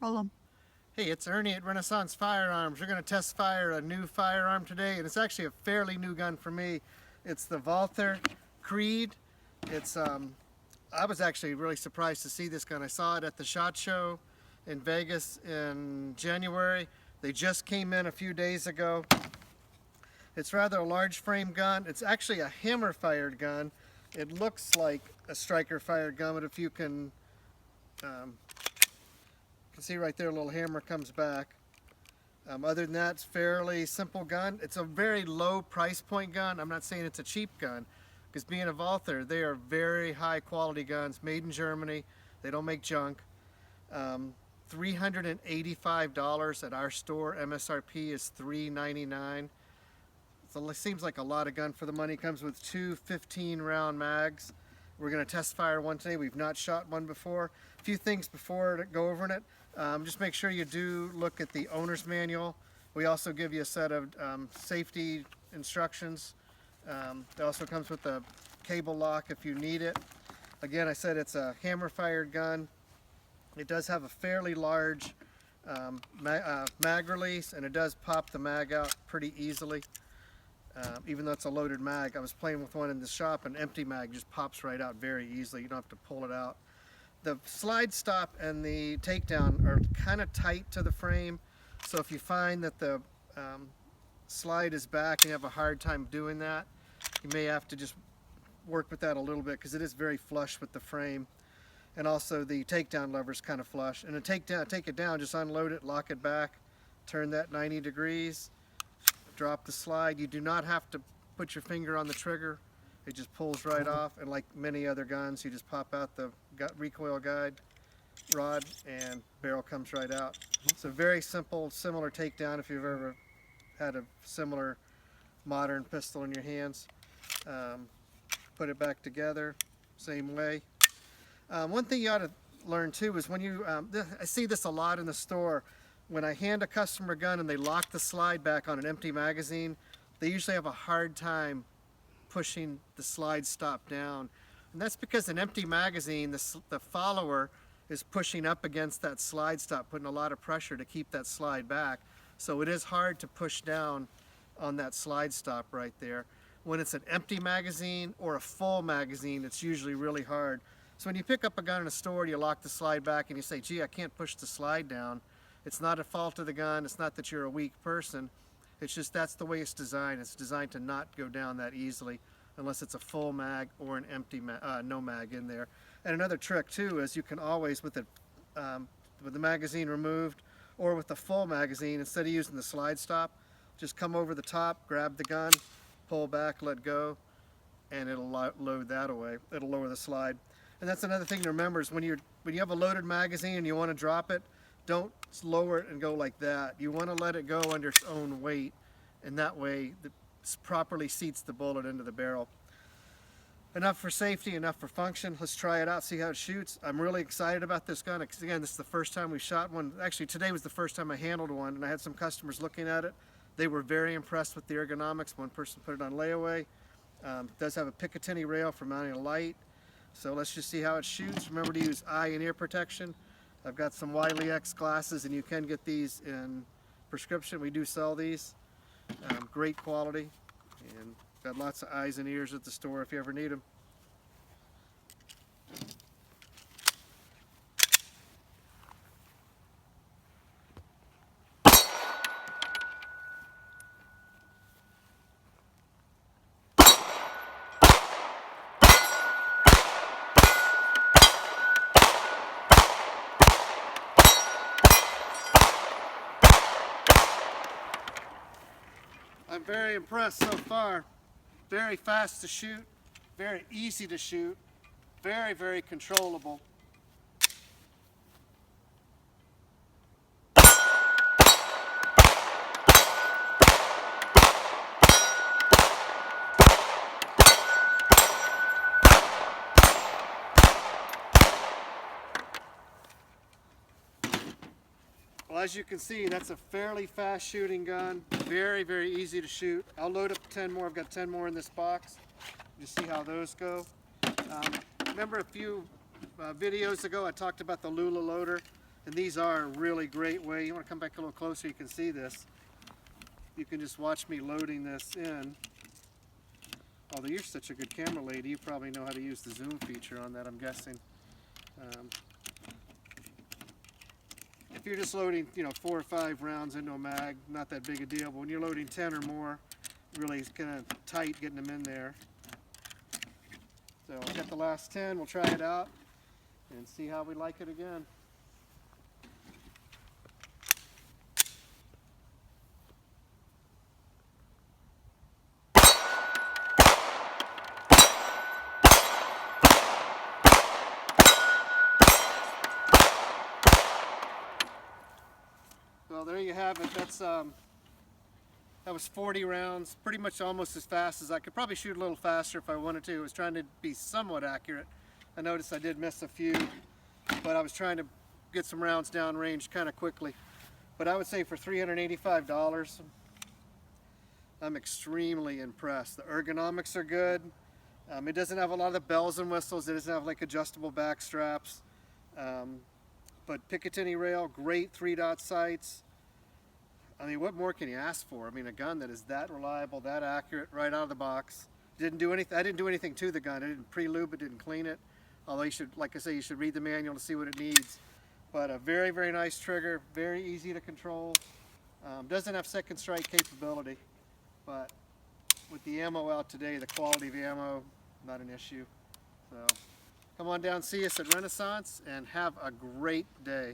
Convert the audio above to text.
Call them. Hey, it's Ernie at Renaissance Firearms. We're going to test fire a new firearm today, and it's actually a fairly new gun for me. It's the Walther Creed. I was actually really surprised to see this gun. I saw it at the SHOT Show in Vegas in January. They just came in a few days ago. It's rather a large frame gun. It's actually a hammer fired gun. It looks like a striker fired gun, but if you can see right there, a little hammer comes back. Other than that, it's fairly simple gun. It's a very low price point gun. I'm not saying it's a cheap gun, because being a Walther, they are very high quality guns, made in Germany. They don't make junk. $385 at our store. MSRP is $399. So it seems like a lot of gun for the money. It comes with two 15-round mags. We're going to test fire one today. We've not shot one before. A few things before to go over it. Just make sure you do look at the owner's manual. We also give you a set of safety instructions. It also comes with a cable lock if you need it. Again, I said it's a hammer-fired gun. It does have a fairly large mag release, and it does pop the mag out pretty easily. Even though it's a loaded mag, I was playing with one in the shop, an empty mag just pops right out very easily. You don't have to pull it out. The slide stop and the takedown are kind of tight to the frame, so if you find that the slide is back and you have a hard time doing that, you may have to just work with that a little bit, because it is very flush with the frame. And also the takedown lever is kind of flush. And to take it down, just unload it, lock it back, turn that 90 degrees, drop the slide. You do not have to put your finger on the trigger. It just pulls right off, and like many other guns, you just pop out the recoil guide rod and barrel comes right out. So very simple, similar takedown if you've ever had a similar modern pistol in your hands. Put it back together, same way. One thing you ought to learn too is when you, I see this a lot in the store, when I hand a customer a gun and they lock the slide back on an empty magazine, they usually have a hard time pushing the slide stop down. And that's because an empty magazine, the follower is pushing up against that slide stop, putting a lot of pressure to keep that slide back. So it is hard to push down on that slide stop right there. When it's an empty magazine or a full magazine, it's usually really hard. So when you pick up a gun in a store, you lock the slide back and you say, gee, I can't push the slide down. It's not a fault of the gun. It's not that you're a weak person. It's just that's the way it's designed. It's designed to not go down that easily unless it's a full mag or an empty no mag in there. And another trick too is you can always, with the magazine removed or with the full magazine, instead of using the slide stop, just come over the top, grab the gun, pull back, let go, and it'll load that away. It'll lower the slide. And that's another thing to remember is when you have a loaded magazine and you want to drop it, don't lower it and go like that. You want to let it go under its own weight, and that way it properly seats the bullet into the barrel. Enough for safety, enough for function. Let's try it out, see how it shoots. I'm really excited about this gun. Again, this is the first time we shot one. Actually, today was the first time I handled one, and I had some customers looking at it. They were very impressed with the ergonomics. One person put it on layaway. It does have a Picatinny rail for mounting a light. So let's just see how it shoots. Remember to use eye and ear protection. I've got some Wiley X glasses, and you can get these in prescription. We do sell these. Great quality, and got lots of eyes and ears at the store if you ever need them. I'm very impressed so far. Very fast to shoot, very easy to shoot, very, very controllable. Well, as you can see, that's a fairly fast shooting gun. Very, very easy to shoot. I'll load up 10 more. I've got 10 more in this box. Just see how those go. Remember a few videos ago I talked about the Lula loader. And these are a really great way. You want to come back a little closer, you can see this. You can just watch me loading this in. Although you're such a good camera lady, you probably know how to use the zoom feature on that, I'm guessing. If you're just loading, 4 or 5 rounds into a mag, not that big a deal. But when you're loading 10 or more, really it's kind of tight getting them in there. So I'll get the last 10, we'll try it out and see how we like it again. Well, there you have it. That was 40 rounds, pretty much almost as fast as I could. Probably shoot a little faster if I wanted to. I was trying to be somewhat accurate. I noticed I did miss a few, but I was trying to get some rounds down range kind of quickly. But I would say for $385, I'm extremely impressed. The ergonomics are good. It doesn't have a lot of the bells and whistles. It doesn't have like adjustable back straps. But Picatinny rail, great 3-dot sights. I mean, what more can you ask for? I mean, a gun that is that reliable, that accurate, right out of the box. Didn't do anything. I didn't do anything to the gun. I didn't pre-lube it, didn't clean it. Although you should, like I say, you should read the manual to see what it needs. But a very, very nice trigger, very easy to control. Doesn't have second strike capability, but with the ammo out today, the quality of the ammo, not an issue. So come on down, see us at Renaissance, and have a great day.